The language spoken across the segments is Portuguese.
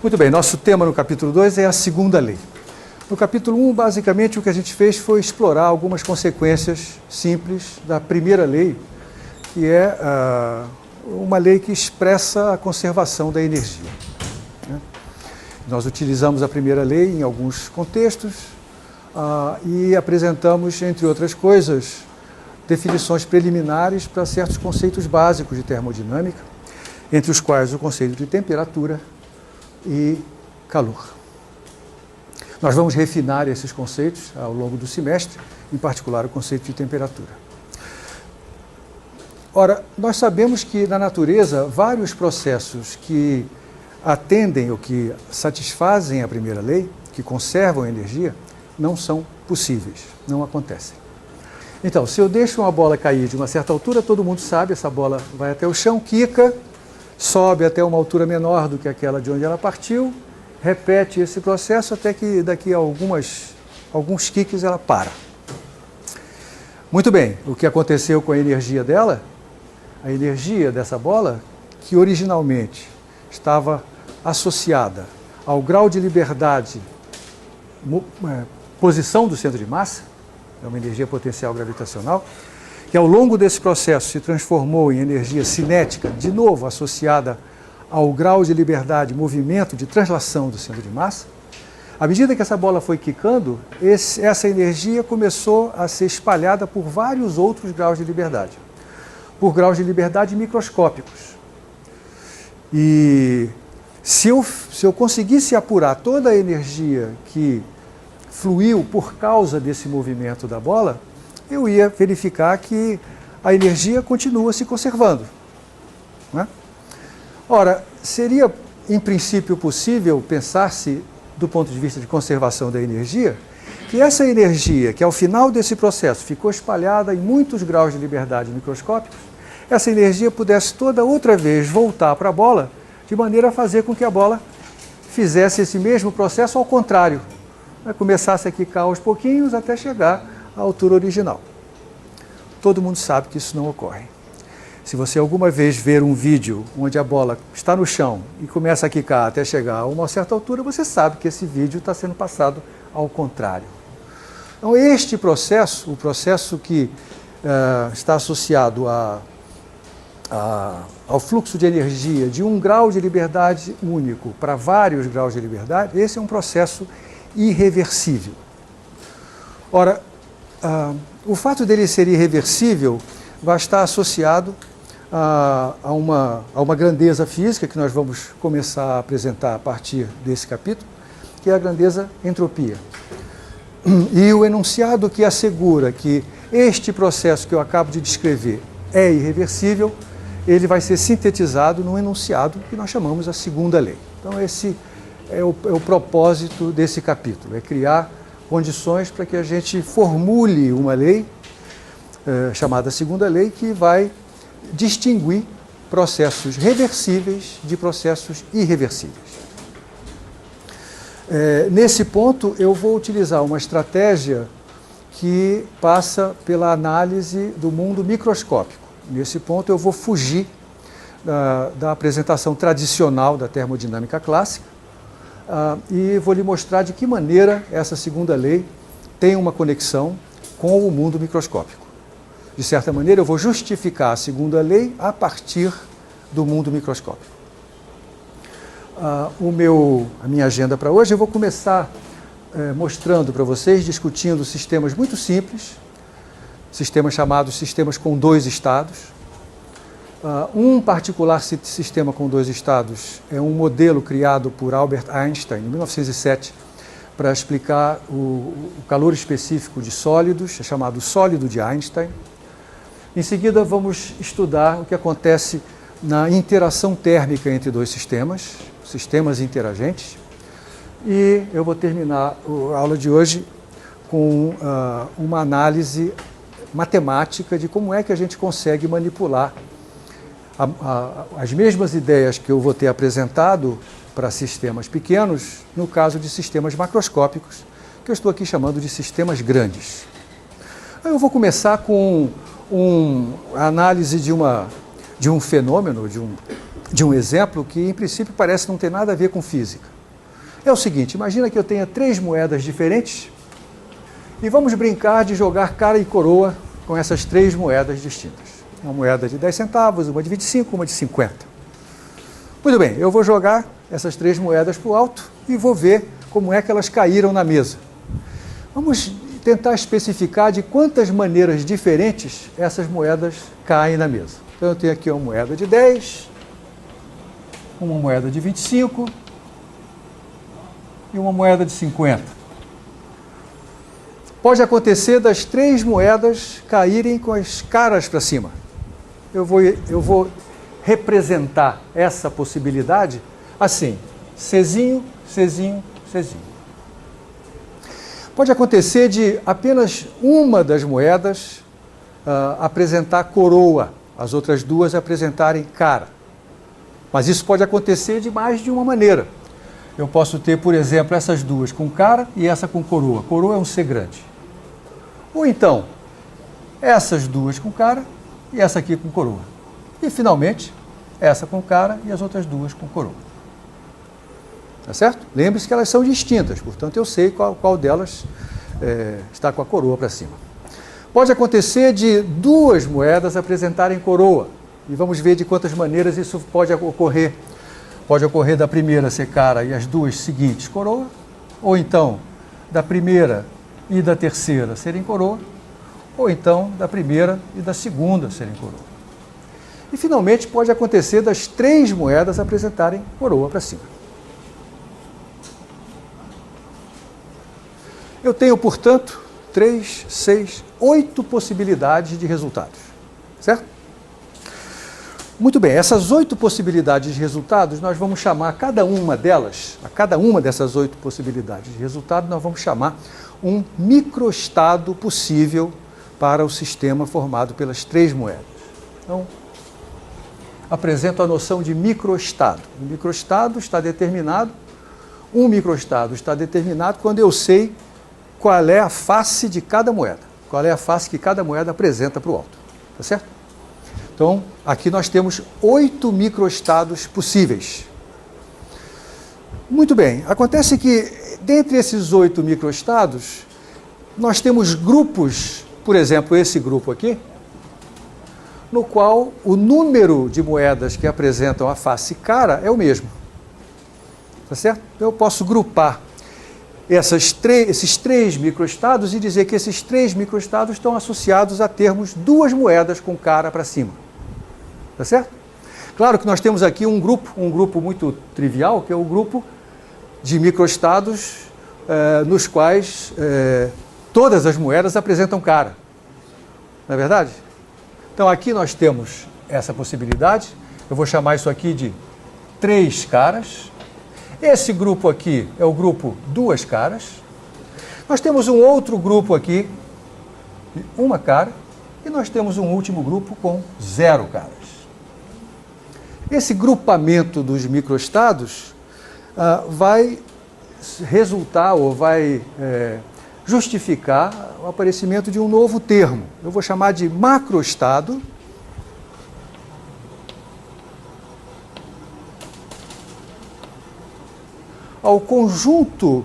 Muito bem, nosso tema no capítulo 2 é a segunda lei. No capítulo 1, basicamente, o que a gente fez foi explorar algumas consequências simples da primeira lei, que é uma lei que expressa a conservação da energia. Nós utilizamos a primeira lei em alguns contextos e apresentamos, entre outras coisas, definições preliminares para certos conceitos básicos de termodinâmica, entre os quais o conceito de temperatura e calor. Nós vamos refinar esses conceitos ao longo do semestre, em particular o conceito de temperatura. Ora, nós sabemos que na natureza vários processos que atendem ou que satisfazem a primeira lei, que conservam a energia, não são possíveis, não acontecem. Então, se eu deixo uma bola cair de uma certa altura, todo mundo sabe, essa bola vai até o chão, quica, sobe até uma altura menor do que aquela de onde ela partiu, repete esse processo até que daqui a alguns quiques ela para. Muito bem, o que aconteceu com a energia dela? A energia dessa bola, que originalmente estava associada ao grau de liberdade, posição do centro de massa, é uma energia potencial gravitacional, que ao longo desse processo se transformou em energia cinética, de novo associada ao grau de liberdade, movimento de translação do centro de massa. À medida que essa bola foi quicando, essa energia começou a ser espalhada por vários outros graus de liberdade, por graus de liberdade microscópicos. E se eu conseguisse apurar toda a energia que fluiu por causa desse movimento da bola, eu ia verificar que a energia continua se conservando, né? Ora, seria em princípio possível pensar-se, do ponto de vista de conservação da energia, que essa energia, que ao final desse processo ficou espalhada em muitos graus de liberdade microscópicos, essa energia pudesse toda outra vez voltar para a bola, de maneira a fazer com que a bola fizesse esse mesmo processo ao contrário, começasse a quicar aos pouquinhos até chegar à altura original. Todo mundo sabe que isso não ocorre. Se você alguma vez ver um vídeo onde a bola está no chão e começa a quicar até chegar a uma certa altura, você sabe que esse vídeo está sendo passado ao contrário. Então, este processo, o processo que está associado ao fluxo de energia de um grau de liberdade único para vários graus de liberdade, esse é um processo irreversível. Ora, o fato dele ser irreversível vai estar associado a uma grandeza física que nós vamos começar a apresentar a partir desse capítulo, que é a grandeza entropia. E o enunciado que assegura que este processo que eu acabo de descrever é irreversível, ele vai ser sintetizado num enunciado que nós chamamos a segunda lei. Então esse é o propósito desse capítulo, é criar condições para que a gente formule uma lei, chamada segunda lei, que vai distinguir processos reversíveis de processos irreversíveis. Nesse ponto, eu vou utilizar uma estratégia que passa pela análise do mundo microscópico. Nesse ponto, eu vou fugir da apresentação tradicional da termodinâmica clássica e vou lhe mostrar de que maneira essa segunda lei tem uma conexão com o mundo microscópico. De certa maneira, eu vou justificar a segunda lei a partir do mundo microscópico. A minha agenda para hoje, eu vou começar mostrando para vocês, discutindo sistemas muito simples, sistemas chamados sistemas com dois estados. Um particular sistema com dois estados é um modelo criado por Albert Einstein em 1907 para explicar o calor específico de sólidos, é chamado sólido de Einstein. Em seguida, vamos estudar o que acontece na interação térmica entre dois sistemas interagentes. E eu vou terminar a aula de hoje com uma análise matemática de como é que a gente consegue manipular as mesmas ideias que eu vou ter apresentado para sistemas pequenos, no caso de sistemas macroscópicos, que eu estou aqui chamando de sistemas grandes. Eu vou começar com a análise de um fenômeno, de um de um exemplo que, em princípio, parece não ter nada a ver com física. É o seguinte, imagina que eu tenha 3 moedas diferentes e vamos brincar de jogar cara e coroa com essas 3 moedas distintas. Uma moeda de 10 centavos, uma de 25, uma de 50. Muito bem, eu vou jogar essas 3 moedas para o alto e vou ver como é que elas caíram na mesa. Vamos tentar especificar de quantas maneiras diferentes essas moedas caem na mesa. Então eu tenho aqui uma moeda de 10, uma moeda de 25 e uma moeda de 50. Pode acontecer das 3 moedas caírem com as caras para cima. Eu vou representar essa possibilidade assim, Czinho, Czinho, Czinho. Pode acontecer de apenas uma das moedas apresentar coroa, as outras 2 apresentarem cara. Mas isso pode acontecer de mais de uma maneira. Eu posso ter, por exemplo, essas 2 com cara e essa com coroa. Coroa é um C grande. Ou então, essas 2 com cara e essa aqui com coroa. E, finalmente, essa com cara e as outras 2 com coroa. Tá certo? Lembre-se que elas são distintas, portanto eu sei qual delas está com a coroa para cima. Pode acontecer de 2 moedas apresentarem coroa, e vamos ver de quantas maneiras isso pode ocorrer. Pode ocorrer da primeira ser cara e as 2 seguintes coroa, ou então da primeira e da terceira serem coroa, ou então da primeira e da segunda serem coroa. E finalmente pode acontecer das 3 moedas apresentarem coroa para cima. Eu tenho, portanto, 3, 6, 8 possibilidades de resultados, certo? Muito bem, essas 8 possibilidades de resultados, nós vamos chamar cada uma delas, a cada uma dessas 8 possibilidades de resultado, nós vamos chamar um microestado possível para o sistema formado pelas 3 moedas. Então, apresento a noção de microestado. Um microestado está determinado quando eu sei qual é a face de cada moeda, qual é a face que cada moeda apresenta para o alto, tá certo? Então, aqui nós temos 8 microestados possíveis. Muito bem, acontece que, dentre esses 8 microestados, nós temos grupos, por exemplo, esse grupo aqui, no qual o número de moedas que apresentam a face cara é o mesmo, tá certo? Eu posso grupar esses 3 microestados e dizer que esses 3 microestados estão associados a termos 2 moedas com cara para cima. Tá certo? Claro que nós temos aqui um grupo muito trivial, que é o grupo de microestados nos quais todas as moedas apresentam cara. Não é verdade? Então aqui nós temos essa possibilidade, eu vou chamar isso aqui de 3 caras. Esse grupo aqui é o grupo 2 caras. Nós temos um outro grupo aqui, de 1 cara, e nós temos um último grupo com 0 caras. Esse grupamento dos microestados vai resultar ou vai justificar o aparecimento de um novo termo. Eu vou chamar de macroestado. Ao conjunto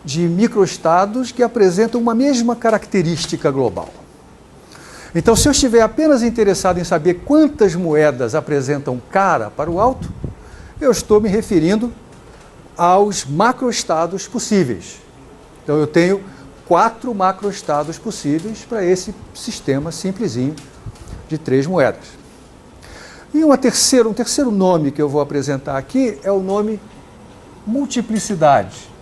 de microestados que apresentam uma mesma característica global. Então, se eu estiver apenas interessado em saber quantas moedas apresentam cara para o alto, eu estou me referindo aos macroestados possíveis. Então, eu tenho 4 macroestados possíveis para esse sistema simplesinho de 3 moedas. E um terceiro nome que eu vou apresentar aqui é o nome multiplicidade.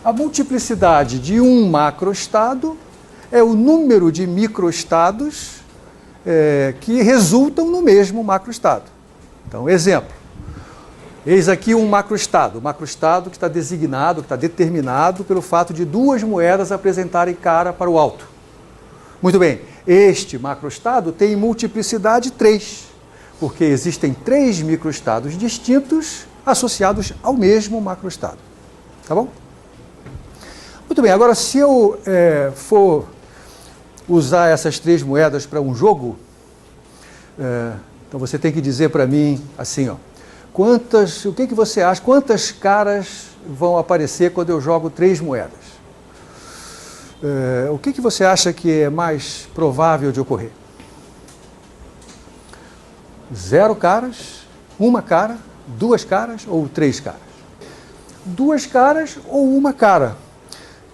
A multiplicidade de um macroestado é o número de microestados que resultam no mesmo macroestado. Então, exemplo. Eis aqui um macroestado. O macroestado que está designado, que está determinado pelo fato de 2 moedas apresentarem cara para o alto. Muito bem. Este macroestado tem multiplicidade 3. Porque existem 3 microestados distintos associados ao mesmo macroestado. Tá bom? Muito bem, agora se eu for usar essas 3 moedas para um jogo, então você tem que dizer para mim assim, ó, o que você acha, quantas caras vão aparecer quando eu jogo 3 moedas? O que você acha que é mais provável de ocorrer? 0 caras, 1 cara, 2 caras ou 3 caras? 2 caras ou 1 cara.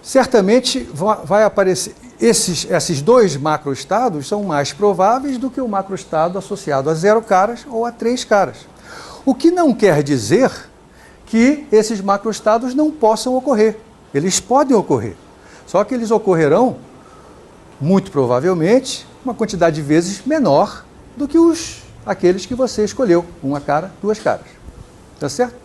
Certamente vai aparecer, esses 2 macroestados são mais prováveis do que o macroestado associado a 0 caras ou a 3 caras. O que não quer dizer que esses macroestados não possam ocorrer. Eles podem ocorrer. Só que eles ocorrerão, muito provavelmente, uma quantidade de vezes menor do que aqueles que você escolheu. 1 cara, 2 caras. Tá certo?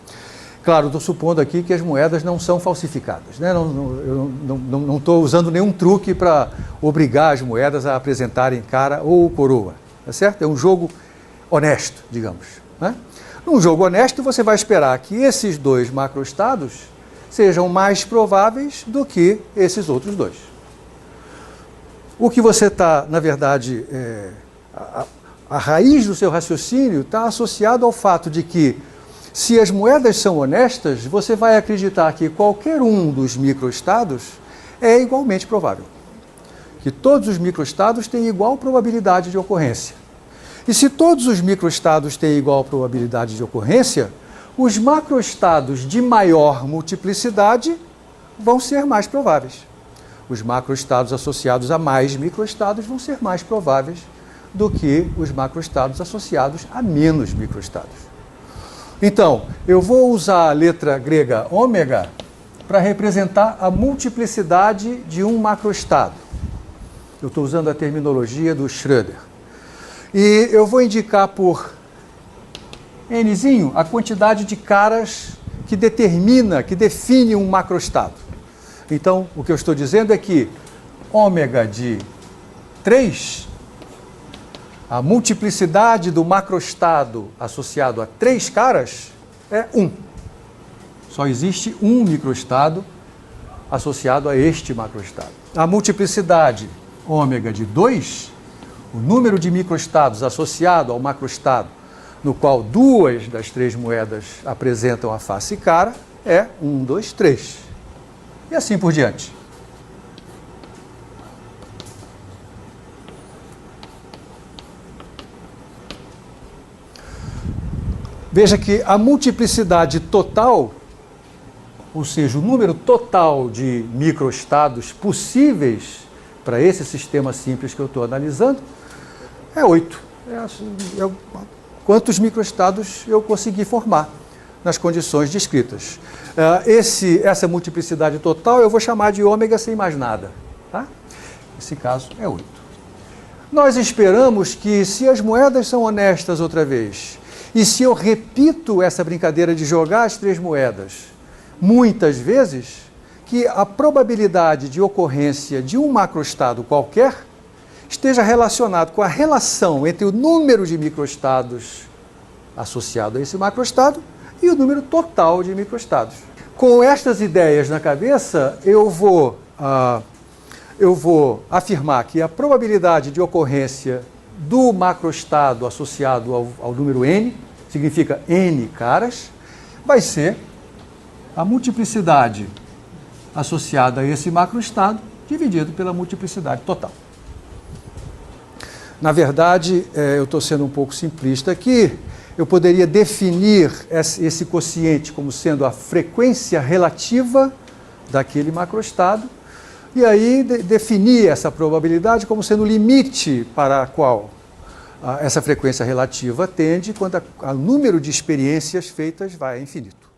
Claro, estou supondo aqui que as moedas não são falsificadas, né? Eu não estou usando nenhum truque para obrigar as moedas a apresentarem cara ou coroa. Tá certo? É um jogo honesto, digamos, né? Num jogo honesto, você vai esperar que esses 2 macroestados sejam mais prováveis do que esses outros 2. O que você está, na verdade, a raiz do seu raciocínio está associado ao fato de que, se as moedas são honestas, você vai acreditar que qualquer um dos microestados é igualmente provável. Que todos os microestados têm igual probabilidade de ocorrência. E se todos os microestados têm igual probabilidade de ocorrência, os macroestados de maior multiplicidade vão ser mais prováveis. Os macroestados associados a mais microestados vão ser mais prováveis do que os macroestados associados a menos microestados. Então, eu vou usar a letra grega ômega para representar a multiplicidade de um macroestado. Eu estou usando a terminologia do Schrödinger. E eu vou indicar por Nzinho a quantidade de caras que define um macroestado. Então, o que eu estou dizendo é que ômega de 3, a multiplicidade do macroestado associado a 3 caras é 1. Só existe um microestado associado a este macroestado. A multiplicidade ômega de 2, o número de microestados associado ao macroestado, no qual 2 das 3 moedas apresentam a face cara, é 1, 2, 3. E assim por diante. Veja que a multiplicidade total, ou seja, o número total de microestados possíveis para esse sistema simples que eu estou analisando, é 8. Quantos microestados eu consegui formar nas condições descritas. Essa multiplicidade total eu vou chamar de ômega sem mais nada. Tá? Esse caso é 8. Nós esperamos que, se as moedas são honestas outra vez, e se eu repito essa brincadeira de jogar as 3 moedas muitas vezes, que a probabilidade de ocorrência de um macroestado qualquer esteja relacionado com a relação entre o número de microestados associado a esse macroestado e o número total de microestados. Com estas ideias na cabeça, eu vou afirmar que a probabilidade de ocorrência do macroestado associado ao número n, significa n caras, vai ser a multiplicidade associada a esse macroestado dividido pela multiplicidade total. Na verdade, eu estou sendo um pouco simplista aqui, eu poderia definir esse quociente como sendo a frequência relativa daquele macroestado, e aí definir essa probabilidade como sendo o limite para a qual essa frequência relativa tende quando o número de experiências feitas vai a infinito.